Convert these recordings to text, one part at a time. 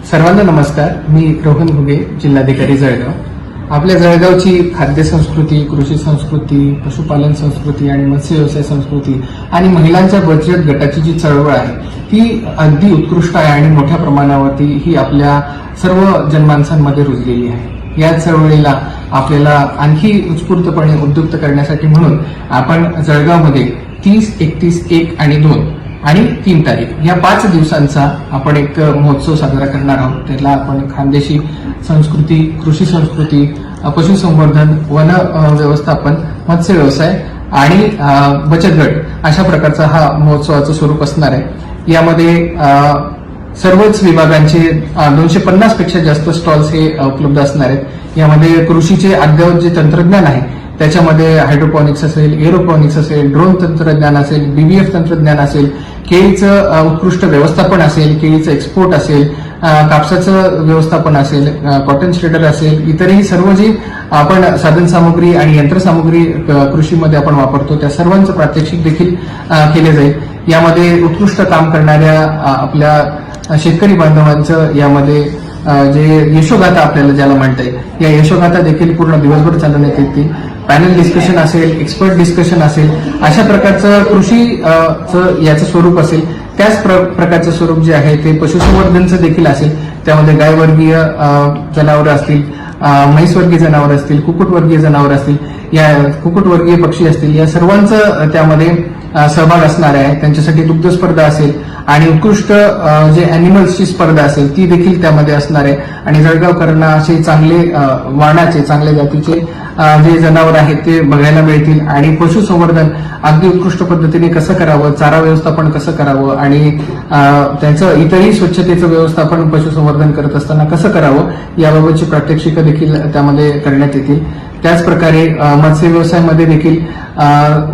सर्वांना नमस्कार. मी रोहन घुगे, जिल्हाधिकारी जळगाव. आपल्या जळगावची खाद्य संस्कृती, कृषी संस्कृती, पशुपालन संस्कृती आणि मत्स्य व्यवसाय संस्कृती आणि महिलांच्या बचत गटाची जी चळवळ आहे ती अगदी उत्कृष्ट आहे आणि मोठ्या प्रमाणावरती ही आपल्या सर्व जनमानसांमध्ये रुजलेली आहे. या चळवळीला आपल्याला आणखी उत्स्फूर्तपणे उद्युक्त करण्यासाठी म्हणून आपण जळगावमध्ये 30, 31, 1 आणि 2 आणि 3 तारीख या 5 दिवसांचा आपण एक महोत्सव साजरा करणार आहोत. त्याला आपण खानदेशी संस्कृती, कृषी संस्कृती, पशुसंवर्धन, वन व्यवस्थापन, मत्स्य व्यवसाय आणि बचत गट अशा प्रकारचा हा महोत्सवाचं स्वरूप असणार आहे. यामध्ये सर्वच विभागांचे 250 पेक्षा जास्त स्टॉल्स हे उपलब्ध असणार आहेत. यामध्ये कृषीचे अद्ययावत जे तंत्रज्ञान आहे त्याच्यामध्ये हायड्रोपॉनिक्स असेल, एरोपॉनिक्स असेल, ड्रोन तंत्रज्ञान असेल, बीबीएफ तंत्रज्ञान असेल, केळीचं उत्कृष्ट व्यवस्थापन असेल, केळीचं एक्सपोर्ट असेल, कापसाचं व्यवस्थापन असेल, कॉटन श्रेडर असेल, इतरही सर्व जी आपण साधनसामुग्री आणि यंत्रसामुग्री कृषीमध्ये आपण वापरतो त्या सर्वांचं प्रात्यक्षिक देखील केले जाईल. यामध्ये उत्कृष्ट काम करणाऱ्या आपल्या शेतकरी बांधवांचं यामध्ये जे यशोगाथा आपल्याला ज्याला म्हणता येईल या यशोगाथा देखील पूर्ण दिवसभर चालवण्यात येतील. पॅनल डिस्कशन असेल, एक्सपर्ट डिस्कशन असेल, अशा प्रकारचं कृषीचं याचं स्वरूप असेल. त्याच प्रकारचं स्वरूप जे आहे ते पशुसंवर्धनचं देखील असेल. त्यामध्ये गायवर्गीय जनावरं असतील, म्हैसवर्गीय जनावरं असतील, कुक्कुटवर्गीय जनावरं असतील, या कुक्कुटवर्गीय पक्षी असतील, या सर्वांचं त्यामध्ये सहभाग असणार आहे. त्यांच्यासाठी दुग्ध स्पर्धा असेल आणि उत्कृष्ट जे अॅनिमल्सची स्पर्धा असेल ती देखील त्यामध्ये असणार आहे. आणि जळगावकरांना असे चांगले वाणाचे, चांगल्या जातीचे जे जनावर आहेत ते बघायला मिळतील. आणि पशुसंवर्धन अगदी उत्कृष्ट पद्धतीने कसं करावं, चारा व्यवस्थापन कसं करावं आणि त्याचं इतरही स्वच्छतेचं व्यवस्थापन पशुसंवर्धन करत असताना कसं करावं याबाबतची प्रात्यक्षिकं देखील त्यामध्ये करण्यात येतील. त्याचप्रकारे मत्स्य व्यवसायामध्ये देखील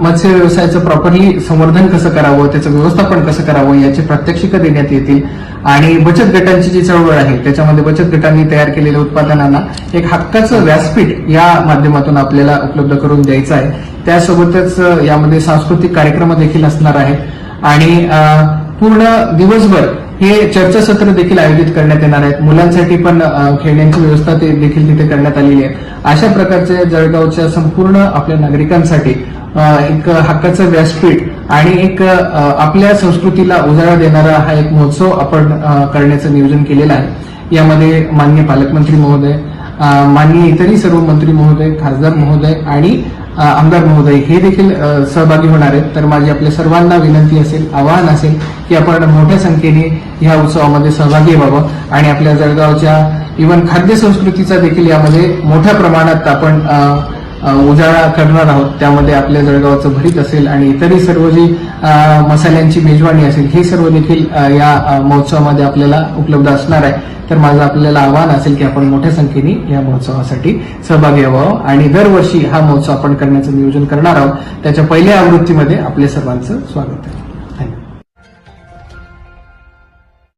मत्स्य व्यवसायाचं प्रॉपरली संवर्धन कसं करावं, त्याचं व्यवस्थापन कसं करावं याची प्रात्यक्षिकं देण्यात येतील. आणि बचत गटांची जी चळवळ आहे त्याच्यामध्ये बचत गटांनी तयार केलेल्या उत्पादनांना एक हक्काचं व्यासपीठ या माध्यमातून आपल्याला उपलब्ध करून द्यायचं आहे. त्यासोबतच यामध्ये सांस्कृतिक कार्यक्रम देखील असणार आहेत आणि पूर्ण दिवसभर हे चर्चासत्र देखील आयोजित करण्यात येणार आहेत. मुलांसाठी पण खेळण्यांची व्यवस्था ते देखील तिथे करण्यात आलेली आहे. अशा प्रकारचे जळगावच्या संपूर्ण आपल्या नागरिकांसाठी एक हक्काचं व्यासपीठ आणि एक आपल्या संस्कृतीला उजाळा देणारा हा एक महोत्सव आपण करण्याचं नियोजन केलेलं आहे. यामध्ये माननीय पालकमंत्री महोदय, माननीय इतरही सर्व मंत्री महोदय, खासदार महोदय आणि आमदार महोदय हे देखील सहभागी होणार आहेत. तर माझी आपल्या सर्वांना विनंती असेल, आवाहन असेल की आपण मोठ्या संख्येने ह्या उत्सवामध्ये सहभागी व्हावं आणि आपल्या जळगावच्या इव्हन खाद्य संस्कृतीचा देखील यामध्ये मोठ्या प्रमाणात आपण उजाळा करणार आहोत. त्यामध्ये आपल्या जळगावचं भरीत असेल आणि इतरही सर्व जी मसाल्यांची मेजवानी असेल हे सर्व देखील या महोत्सवामध्ये आपल्याला उपलब्ध असणार आहे. तर माझं आपल्याला आवाहन असेल की आपण मोठ्या संख्येने या महोत्सवासाठी सहभागी व्हावं आणि दरवर्षी हा महोत्सव आपण करण्याचं नियोजन करणार आहोत. त्याच्या पहिल्या आवृत्तीमध्ये आपल्या सर्वांचं स्वागत आहे.